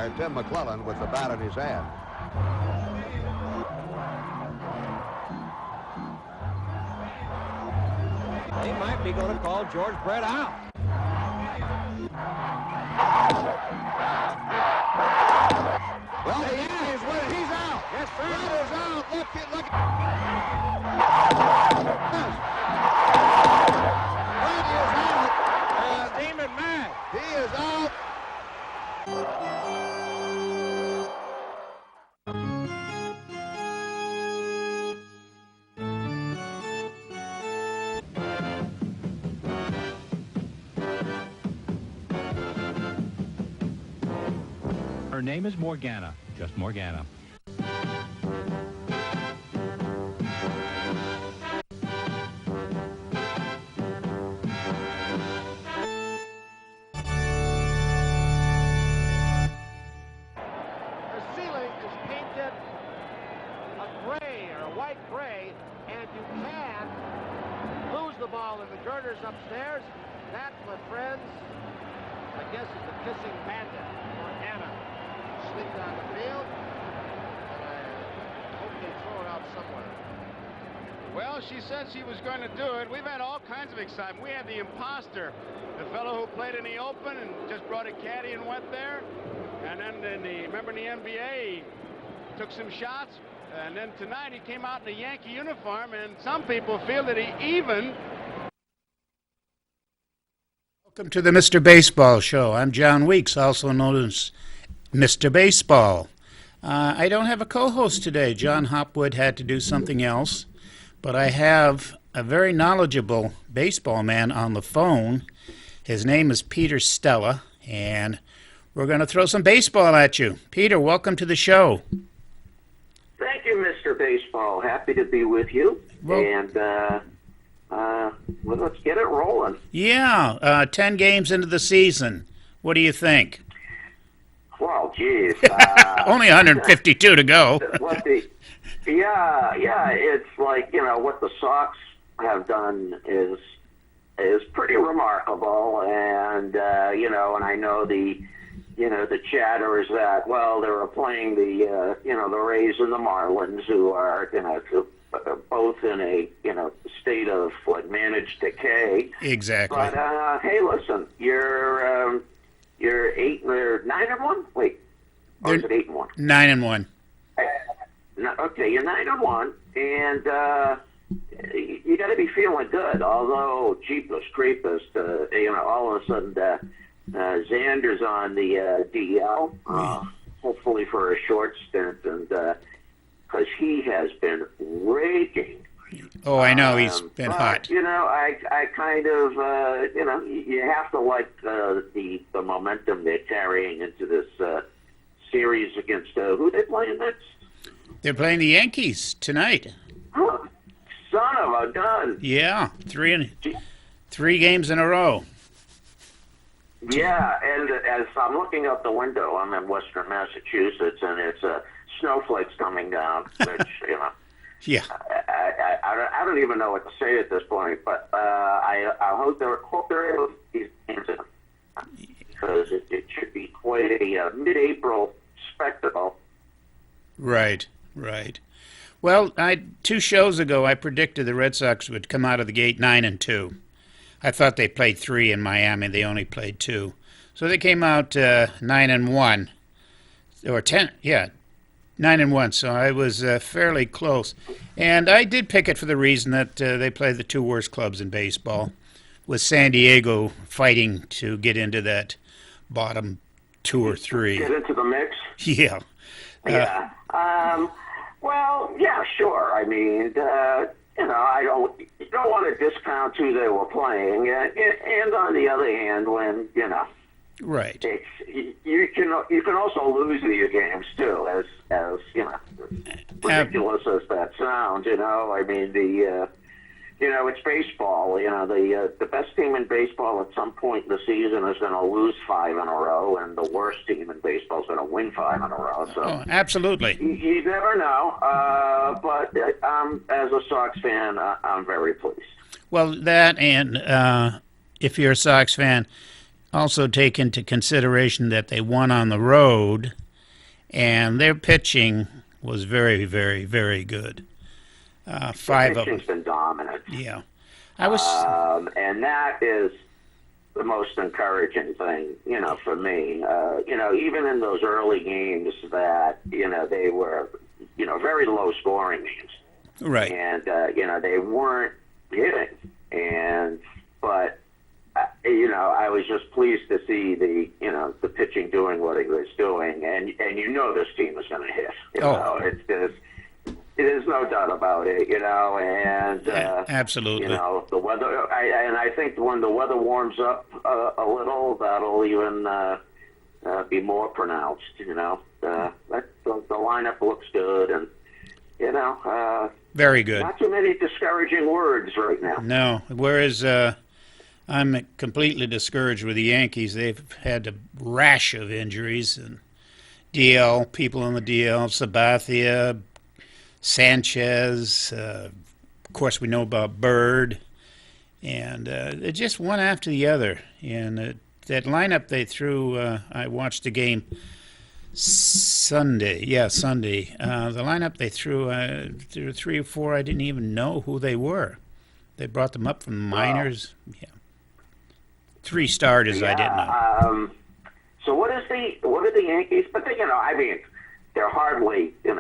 umpire, Tim McClellan, with the bat in his hand. They might be going to call George Brett out. Well, he is winning. He's out. Yes, sir. Brett is out. Look. Brett is out. Steaming mad. He is out. Her name is Morgana, just Morgana. The ceiling is painted a gray or a white gray, and you can lose the ball in the girders upstairs. That, my friends, I guess is the kissing bandit or Anna. Slipped down the field, and I hope they throw it out somewhere. Well, she said she was going to do it. We've had all kinds of excitement. We had the imposter, the fellow who played in the Open and just brought a caddy and went there. And then remember in the NBA, he took some shots. And then tonight he came out in a Yankee uniform, and some people feel that he even... Welcome to the Mr. Baseball Show. I'm John Weeks, also known as Mr. Baseball. I don't have a co-host today. John Hopwood had to do something else. But I have a very knowledgeable baseball man on the phone. His name is Peter Stella, and we're going to throw some baseball at you. Peter, welcome to the show. Thank you, Mr. Baseball. Happy to be with you. Well, Well, let's get it rolling. Yeah, 10 games into the season. What do you think? Well, geez. Only 152 to go. It's like, what the Sox have done is pretty remarkable. And, and I know the chatter is that, well, they were playing the Rays and the Marlins, who are, both in a, state of managed decay. Exactly. But, hey, listen, you're 9-1? Wait. Or is it 8-1? 9-1. Okay, you're 9-1, and you got to be feeling good. Although, jeepers creepers, all of a sudden, Xander's on the DL, hopefully for a short stint, and because he has been raging. Oh, I know, he's been hot. I kind of, you have to like the momentum they're carrying into this series against who they playing next? They're playing the Yankees tonight. Huh. Son of a gun. Yeah, three games in a row. Yeah, and as I'm looking out the window, I'm in Western Massachusetts, and it's snowflakes coming down, which, Yeah. I don't even know what to say at this point, but I hope they're able to these games in, because it should be quite a mid-April spectacle. Right. Well, 2 shows ago, I predicted the Red Sox would come out of the gate 9-2. I thought they played 3 in Miami. They only played 2. So they came out 9-1. Or 10, yeah, 9-1. So I was fairly close. And I did pick it for the reason that they play the 2 worst clubs in baseball, with San Diego fighting to get into that bottom 2 or 3. Get into the mix? Yeah. Yeah. Well, yeah, sure. I mean, you don't want to discount who they were playing, and on the other hand, when Right. You can also lose these games too, as ridiculous as that sounds. I mean it's baseball. The best team in baseball at some point in the season is going to lose 5 in a row, and the worst team in baseball is going to win 5 in a row. So absolutely, you never know. But as a Sox fan, I'm very pleased. Well, that and if you're a Sox fan, also take into consideration that they won on the road, and their pitching was very, very, very good. Five of them. Pitching's been dominant. Yeah. And that is the most encouraging thing, for me. Even in those early games that, they were, very low scoring games. Right. And, they weren't hitting. But I was just pleased to see the pitching doing what it was doing. And this team is going to hit. There's no doubt about it, and absolutely. The weather, and I think when the weather warms up a little, that'll even be more pronounced. The lineup looks good, and very good. Not too many discouraging words right now. No, whereas I'm completely discouraged with the Yankees. They've had a rash of injuries and people in the DL, Sabathia, Sanchez, of course we know about Bird, and they're just one after the other. And that lineup they threw, I watched the game Sunday. The lineup they threw, there were 3 or 4 I didn't even know who they were. They brought them up from the minors. Wow. Yeah. 3 starters I didn't know. So what are the Yankees? But they're hardly, they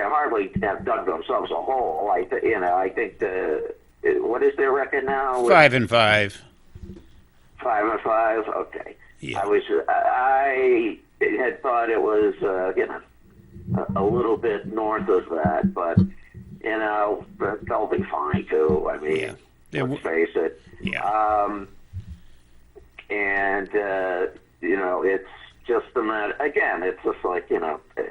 hardly have dug themselves a hole. I think what is their record now? 5-5. 5-5. Okay. Yeah. I had thought it was a little bit north of that, but they'll be fine too. I mean, let's face it. Yeah. It's just a matter. Again, it's just like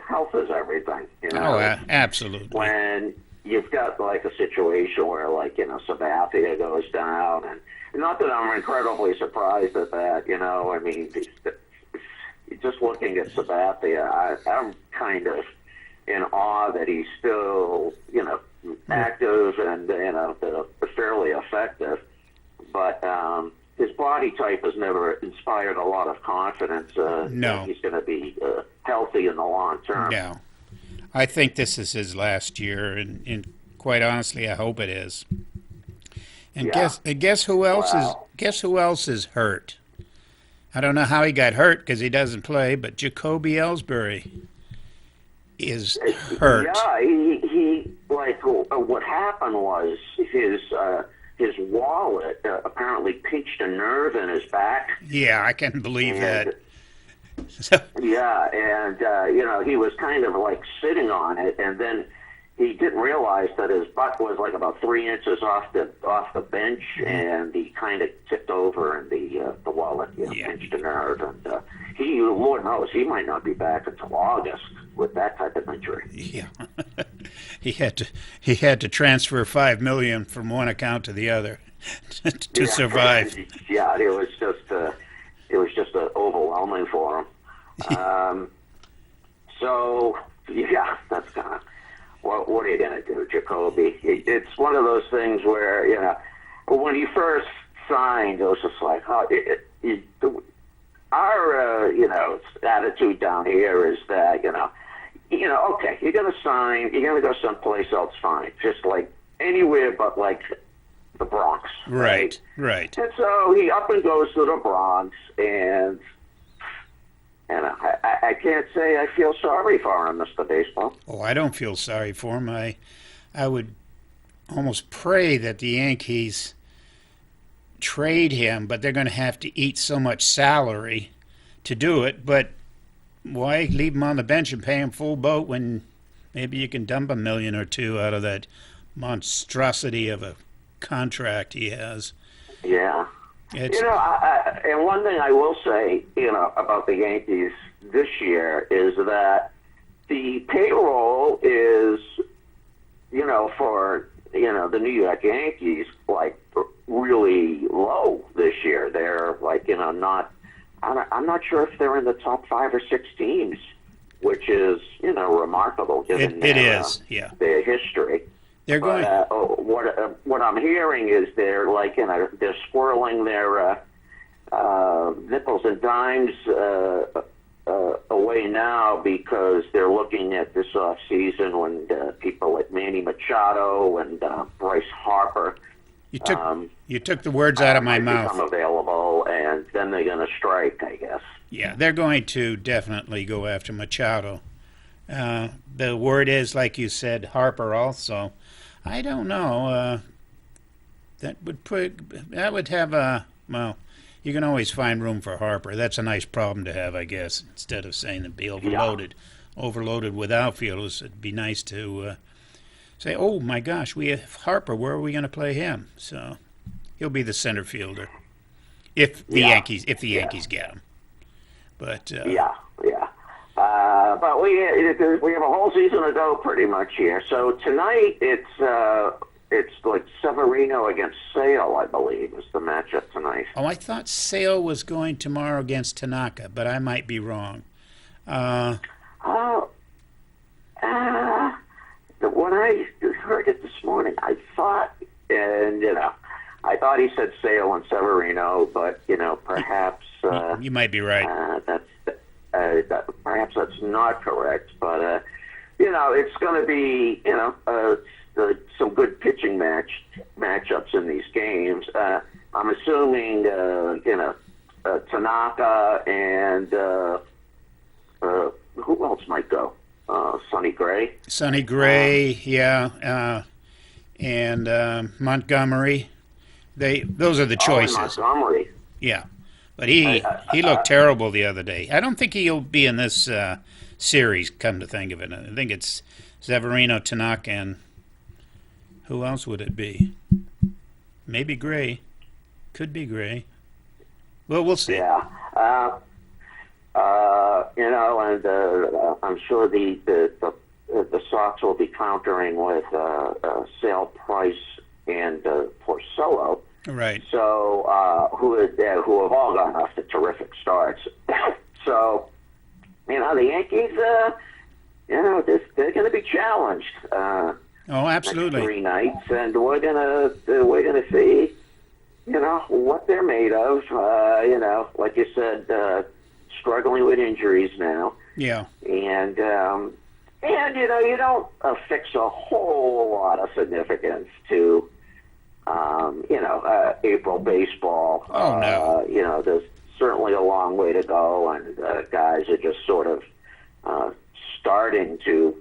health is everything. Oh, absolutely. When you've got like a situation where Sabathia goes down, and not that I'm incredibly surprised at that. I mean, just looking at Sabathia, I'm kind of in awe that he's still active and fairly effective, but. His body type has never inspired a lot of confidence. No. He's going to be healthy in the long term. No. I think this is his last year, and quite honestly, I hope it is. And guess who else is hurt? I don't know how he got hurt because he doesn't play, but Jacoby Ellsbury is hurt. Yeah, he what happened was his wallet apparently pinched a nerve in his back. Yeah, I can't believe that. Yeah, and he was kind of like sitting on it, and then he didn't realize that his butt was like about 3 inches off the bench, and he kind of tipped over, and the wallet pinched a nerve, and Lord knows, he might not be back until August with that type of injury. Yeah. He had to transfer $5 million from one account to the other to survive. Yeah, it was just overwhelming for him. So yeah, that's kind of what are you gonna do, Jacoby? It's one of those things where when he first signed, it was just like, our attitude down here is that okay, you're going to sign, you're going to go someplace else, fine. Just like anywhere but like the Bronx. Right. And so he up and goes to the Bronx, and I can't say I feel sorry for him, Mr. Baseball. Oh, I don't feel sorry for him. I would almost pray that the Yankees trade him, but they're going to have to eat so much salary to do it. But why leave him on the bench and pay him full boat when maybe you can dump $1 million or $2 million out of that monstrosity of a contract he has? Yeah. And one thing I will say, about the Yankees this year is that the payroll is, for, the New York Yankees, like, really low this year. They're, like, I'm not sure if they're in the top 5 or 6 teams, which is, remarkable given their history. They're going. What I'm hearing is they're like, they're squirreling their nickels and dimes away now because they're looking at this off season when people like Manny Machado and Bryce Harper. You took the words out of my mouth. Become available, and then they're going to strike, I guess. Yeah, they're going to definitely go after Machado. The word is, like you said, Harper also. I don't know. That would have a, well, you can always find room for Harper. That's a nice problem to have, I guess, instead of saying to be overloaded. Yeah. Overloaded with outfielders, it'd be nice to say, oh my gosh, we have Harper, where are we going to play him? So he'll be the center fielder if the Yankees get him. But but we have a whole season to go pretty much here. So tonight it's like Severino against Sale, I believe, is the matchup tonight. Oh, I thought Sale was going tomorrow against Tanaka, but I might be wrong. When I heard it this morning, I thought, and I thought he said Sale and Severino, but perhaps you might be right. Perhaps that's not correct, but it's going to be some good pitching matchups in these games. I'm assuming Tanaka and who else might go? Sonny Gray. Sonny Gray, and Montgomery. Those are the choices. Montgomery. Yeah, but he looked terrible the other day. I don't think he'll be in this series. Come to think of it, I think it's Severino, Tanaka, and who else would it be? Maybe Gray. Could be Gray. Well, we'll see. Yeah. And I'm sure the Sox will be countering with Sale, Price, and Porcello. Right. So who have all gotten off to terrific starts. So the Yankees, they're going to be challenged. Oh, absolutely. Next 3 nights, and we're gonna see, what they're made of. Like you said, struggling with injuries now. Yeah. And you don't affix a whole lot of significance to April baseball. Oh no. There's certainly a long way to go, and guys are just sort of starting to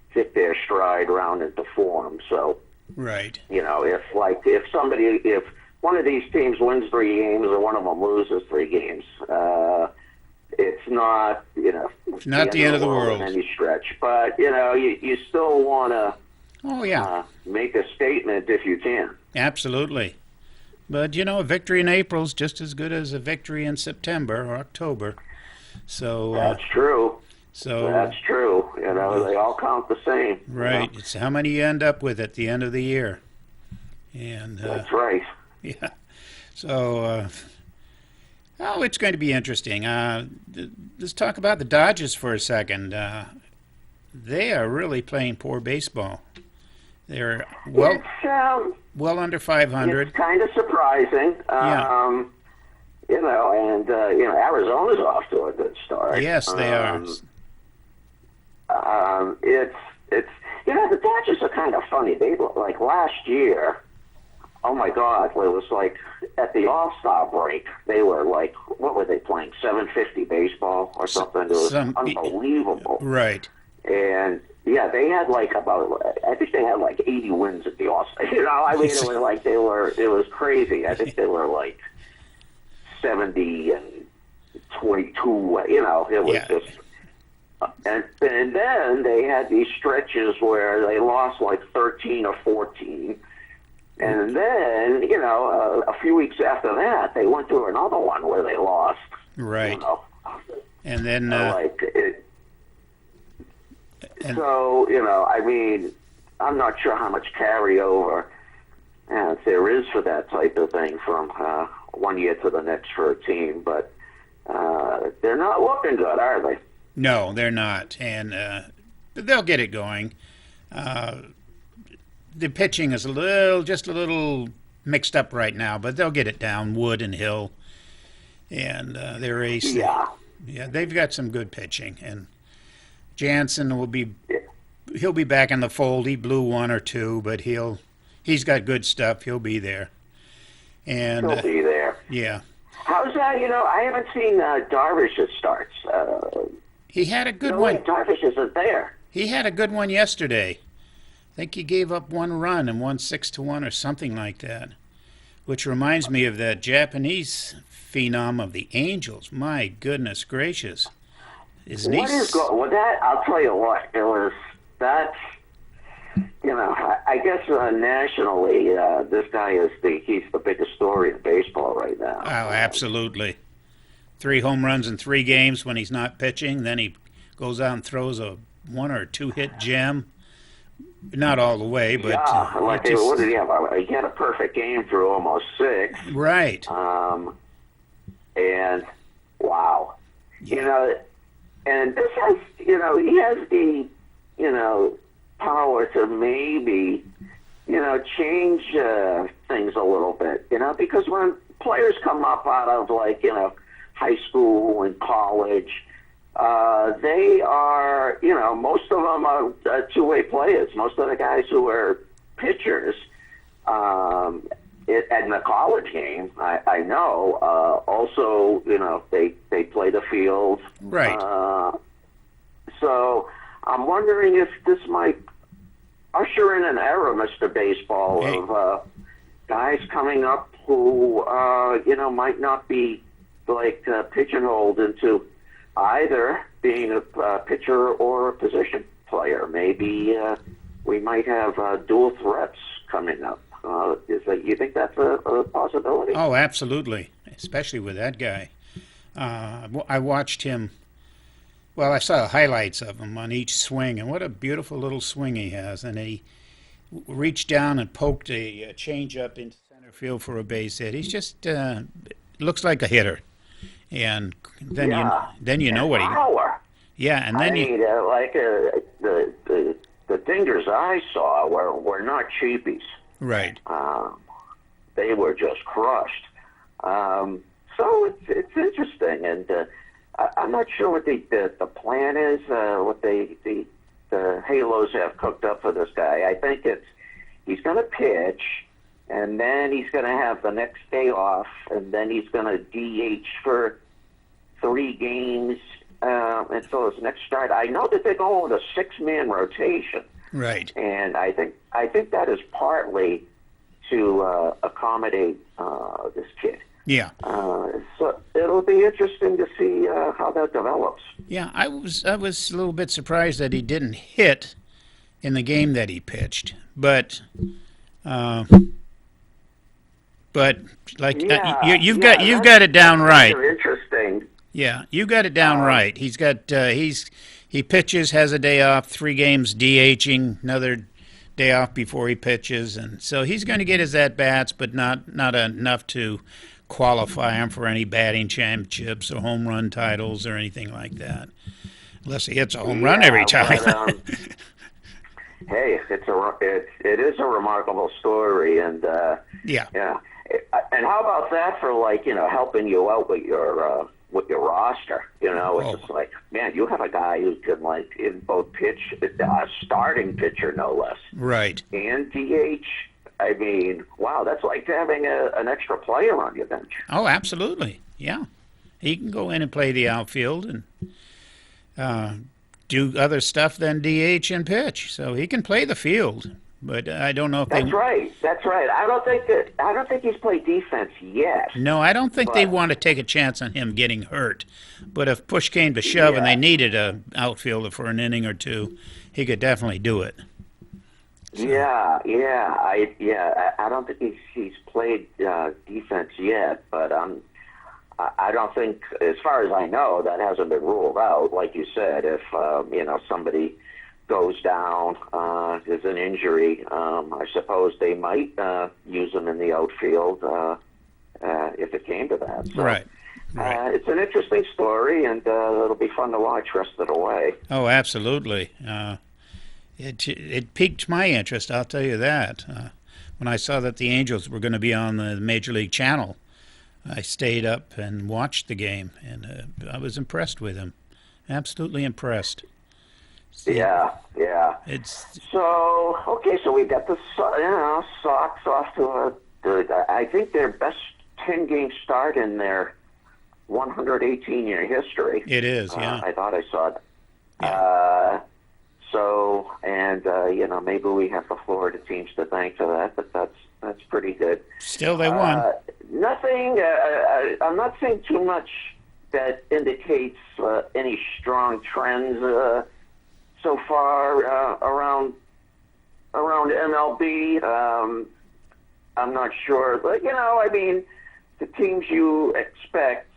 hit their stride round into form. So, right. If one of these teams wins 3 games or one of them loses 3 games, it's not it's not the end of the world in any stretch. But you still want to make a statement if you can. Absolutely. But a victory in April is just as good as a victory in September or October. So that's true. So that's true. They all count the same. Right. It's how many you end up with at the end of the year. And that's right. Yeah. So it's going to be interesting. Let's talk about the Dodgers for a second. They are really playing poor baseball. They're well under 500. It's kind of surprising. Arizona's off to a good start. Yes, they are. It's the Dodgers are kind of funny. They like last year. Oh my God! It was like at the All-Star break. They were like, what were they playing? 750 baseball or something. It was unbelievable. Right. And they had I think they had like 80 wins at the All-Star. It was like it was crazy. I think they were like 70 and 22. It was just. And then they had these stretches where they lost like 13 or 14. And then, a few weeks after that, they went through another one where they lost. Right. And then... So, I'm not sure how much carryover there is for that type of thing from one year to the next for a team. But they're not looking good, are they? No, they're not. And they'll get it going. The pitching is just a little mixed up right now, but they'll get it down. Wood and Hill, and their ace. Yeah. Yeah, they've got some good pitching, and Jansen he'll be back in the fold. He blew one or two, but he's got good stuff. He'll be there. And He'll be there. Yeah. How's that? I haven't seen Darvish's starts. He had a good one. Darvish isn't there. He had a good one yesterday. I think he gave up one run and won 6-1 or something like that, which reminds me of that Japanese phenom of the Angels. My goodness gracious. What is going with that? I'll tell you what. It was that. I guess nationally, this guy he's the biggest story in baseball right now. Oh, absolutely. 3 home runs in 3 games when he's not pitching. Then he goes out and throws a 1 or 2 hit gem. Not all the way, but yeah. What did he have? He had a perfect game through almost 6. Right. And wow, and this has he has the power to maybe change things a little bit, because when players come up out of high school and college, they are, most of them are two-way players. Most of the guys who are pitchers in the college game, I know, also, they play the field. Right. So I'm wondering if this might usher in an era, Mr. Baseball, of guys coming up who, might not be pigeonholed into either being a pitcher or a position player. Maybe we might have dual threats coming up. You think that's a possibility? Oh, absolutely, especially with that guy. I watched him. Well, I saw highlights of him on each swing, and what a beautiful little swing he has. And he reached down and poked a change-up into center field for a base hit. He's just looks like a hitter. And then you know what he. Power. Yeah, and then the dingers I saw were not cheapies. Right. They were just crushed. So it's interesting, and I'm not sure what the plan is. What the Halos have cooked up for this guy. I think he's going to pitch, and then he's going to have the next day off, and then he's going to DH for 3 games until his next start. I know that they're going with a 6-man rotation. Right. And I think that is partly to accommodate this kid. Yeah. So it'll be interesting to see how that develops. Yeah, I was a little bit surprised that he didn't hit in the game that he pitched, but you've got it down right. Interesting. Yeah, you got it down right. He's got he pitches, has a day off, 3 games DHing, another day off before he pitches, and so he's going to get his at bats, but not enough to qualify him for any batting championships or home run titles or anything like that, unless he hits a home run every time. But, hey, it is a remarkable story, and yeah. And how about that for helping you out with your roster? It's just like, man, you have a guy who can in both pitch, starting pitcher no less, right, and DH. I mean, wow, that's like having an extra player on your bench. Oh, absolutely, yeah. He can go in and play the outfield and do other stuff than DH and pitch, so he can play the field. But I don't know if That's right. I don't think he's played defense yet. No, I don't think they want to take a chance on him getting hurt. But if push came to shove and they needed a outfielder for an inning or 2, he could definitely do it. So. I don't think he's played defense yet, but I don't think, as far as I know, that hasn't been ruled out. Like you said, if somebody goes down, there's an injury, I suppose they might use him in the outfield if it came to that. So, right. It's an interesting story, and it'll be fun to watch rest of the way. Oh, absolutely. It piqued my interest, I'll tell you that. When I saw that the Angels were going to be on the Major League Channel I stayed up and watched the game, and I was impressed with him. Absolutely impressed. Yeah. It's So, okay, so we got the Sox off to I think their best 10-game start in their 118-year history. It is, yeah. I thought I saw it. Yeah. Maybe we have the Florida teams to thank for that, but that's pretty good. Still, they won. Nothing. I'm not seeing too much that indicates any strong trends so far around MLB. I'm not sure, but the teams you expect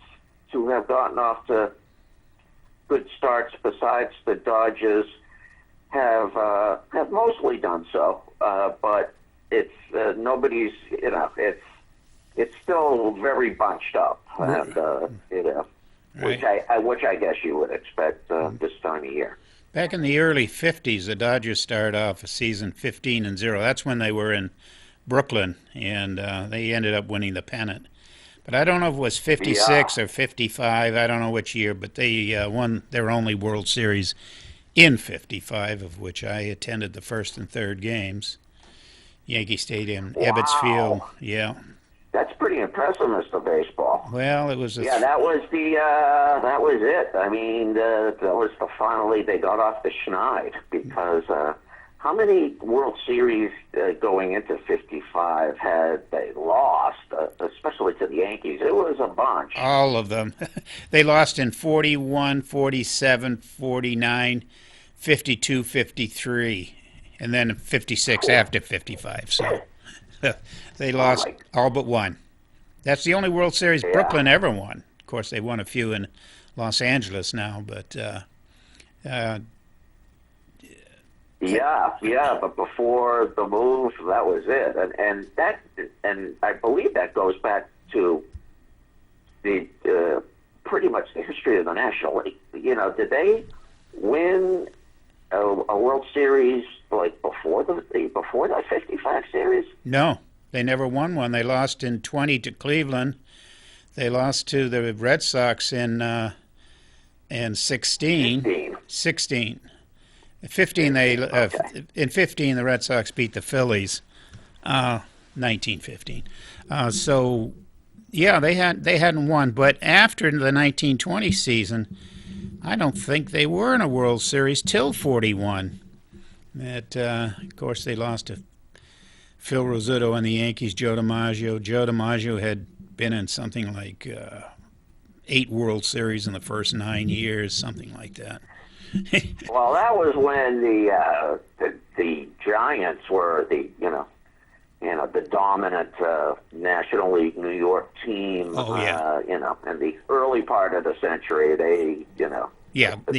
to have gotten off to good starts, besides the Dodgers, have mostly done so. But it's nobody's. It's still very bunched up, and Right. which I guess you would expect this time of year. Back in the early 50s, the Dodgers started off a season 15-0. That's when they were in Brooklyn, and they ended up winning the pennant. But I don't know if it was 56 or 55. I don't know which year, but they won their only World Series in 55, of which I attended the first and third games. Yankee Stadium, Ebbets Field. Yeah. That's pretty impressive, Mr. Baseball. Well, it was that was that was it. I mean, that was finally they got off the schneid, because how many World Series going into 55 had they lost, especially to the Yankees? It was a bunch. all of them. They lost in 41, 47, 49, 52, 53, and then 56 after 55. So they lost all but one. That's the only World Series Brooklyn ever won. Of course, they won a few in Los Angeles now, but but before the move, that was it, and I believe that goes back to the pretty much the history of the National League. Did they win a World Series like before the 55 series? no, they never won one. They lost in 20 to Cleveland. They lost to the Red Sox in 16. 15. In 15 the Red Sox beat the Phillies. 1915. So yeah, they hadn't won, but after the 1920 season, I don't think they were in a World Series till 41. Of course, they lost to Phil Rizzuto and the Yankees, Joe DiMaggio. Joe DiMaggio had been in something like 8 World Series in the first 9 years, something like that. Well, that was when the Giants were the dominant National League New York team. Oh, yeah. In the early part of the century, the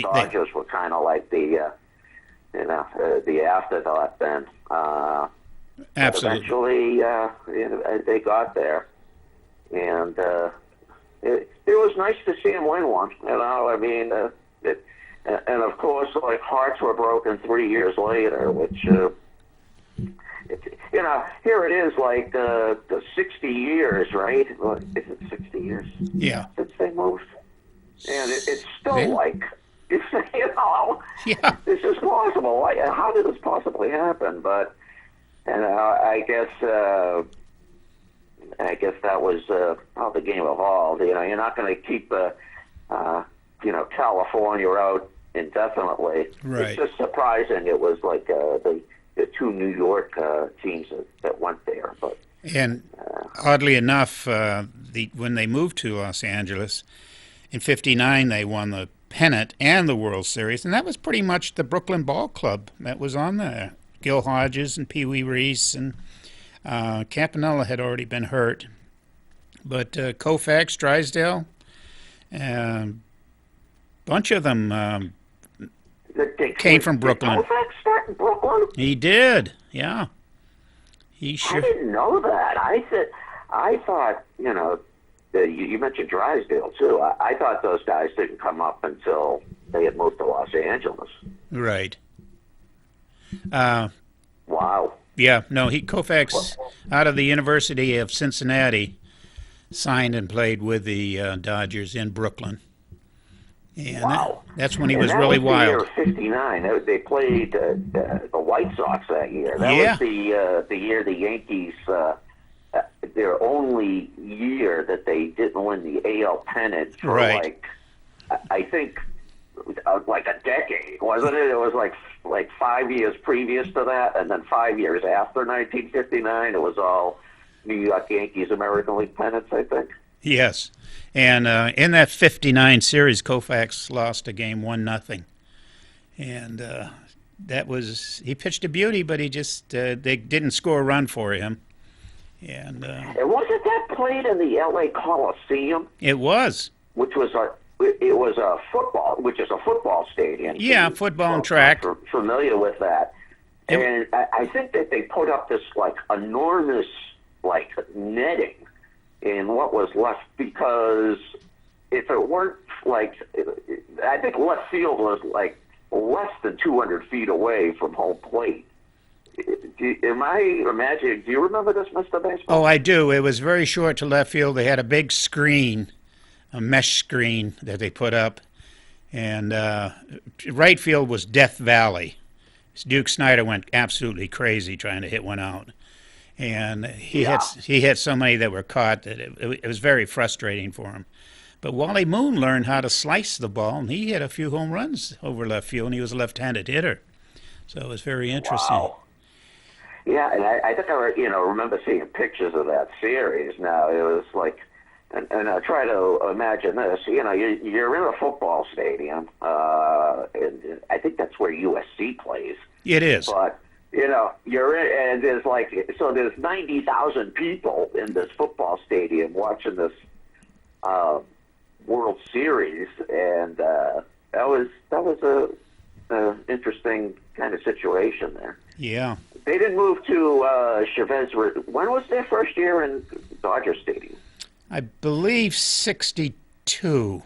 Dodgers were kind of like the afterthought then. Absolutely. Eventually, they got there, and it was nice to see him win one. And of course, like, hearts were broken 3 years later, which, here it is, like the 60 years, right? Is it 60 years? Yeah. Since they moved, and it's still like, this is possible. How did this possibly happen? But, I guess that was how the game evolved. You're not going to keep California out indefinitely. Right. It's just surprising it was like the 2 New York teams that went there. But oddly enough, when they moved to Los Angeles in '59, they won the pennant and the World Series, and that was pretty much the Brooklyn Ball Club that was on there. Gil Hodges and Pee Wee Reese, and Campanella had already been hurt, but Koufax, Drysdale, bunch of them came from Brooklyn. Did Koufax start in Brooklyn? He did, yeah. He sure. I didn't know that. I thought, you mentioned Drysdale too. I thought those guys didn't come up until they had moved to Los Angeles. Right. Wow. Yeah, no, Koufax out of the University of Cincinnati signed and played with the Dodgers in Brooklyn. And Wow. that's when he And was that really was the year wild. of '59. They played the White Sox that year. That Yeah. was the year the Yankees, their only year that they didn't win the AL pennant for Right. I think, like a decade, wasn't it? It was like 5 years previous to that, and then 5 years after 1959, it was all New York Yankees American League pennants, I think. Yes. And in that 59 series, Koufax lost a game 1-0. And that was, he pitched a beauty, but he just, they didn't score a run for him. And And wasn't that played in the L.A. Coliseum, it was. which was a football stadium? Yeah, football and track. I'm familiar with that. And I think that they put up this like enormous like netting in what was left, because if it weren't like, I think left field was like less than 200 feet away from home plate. Am I imagining? Do you remember this, Mr. Baseball? Oh, I do. It was very short to left field. They had a big screen, a mesh screen that they put up. And right field was Death Valley. Duke Snyder went absolutely crazy trying to hit one out. And he had so many that were caught that it was very frustrating for him. But Wally Moon learned how to slice the ball, and he hit a few home runs over left field, and he was a left-handed hitter. So it was very interesting. Wow. Yeah, and I think I remember seeing pictures of that series. Now it was like, and I try to imagine this. You're in a football stadium. And I think that's where USC plays. It is. But you're in, and there's 90,000 people in this football stadium watching this World Series, and that was a interesting kind of situation there. Yeah. They didn't move to Chavez. When was their first year in Dodger Stadium? I believe 62.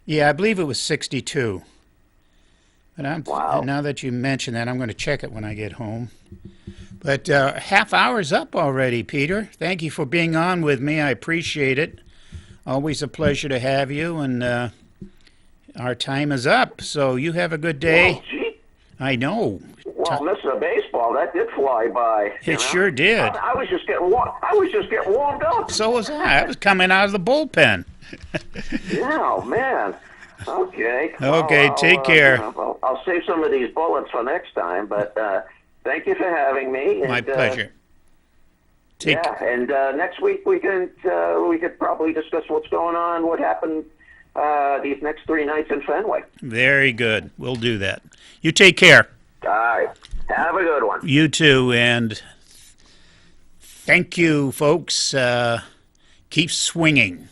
Yeah, I believe it was 62. But Wow. now that you mention that, I'm going to check it when I get home. But half hour's up already, Peter. Thank you for being on with me. I appreciate it. Always a pleasure to have you. And our time is up, so you have a good day. Oh, gee. I know. Well, Mr. Baseball, that did fly by. It sure did. I was just getting warmed up. So was I. I was coming out of the bullpen. Yeah, man. Okay. Okay, take care. I'll save some of these bullets for next time, but thank you for having me. My pleasure. And next week we could probably discuss what's going on, what happened these next 3 nights in Fenway. Very good. We'll do that. You take care. All right. Have a good one. You too, and thank you, folks. Keep swinging.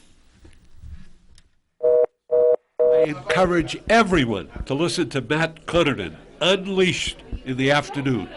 I encourage everyone to listen to Matt Cutterton, Unleashed, in the afternoon.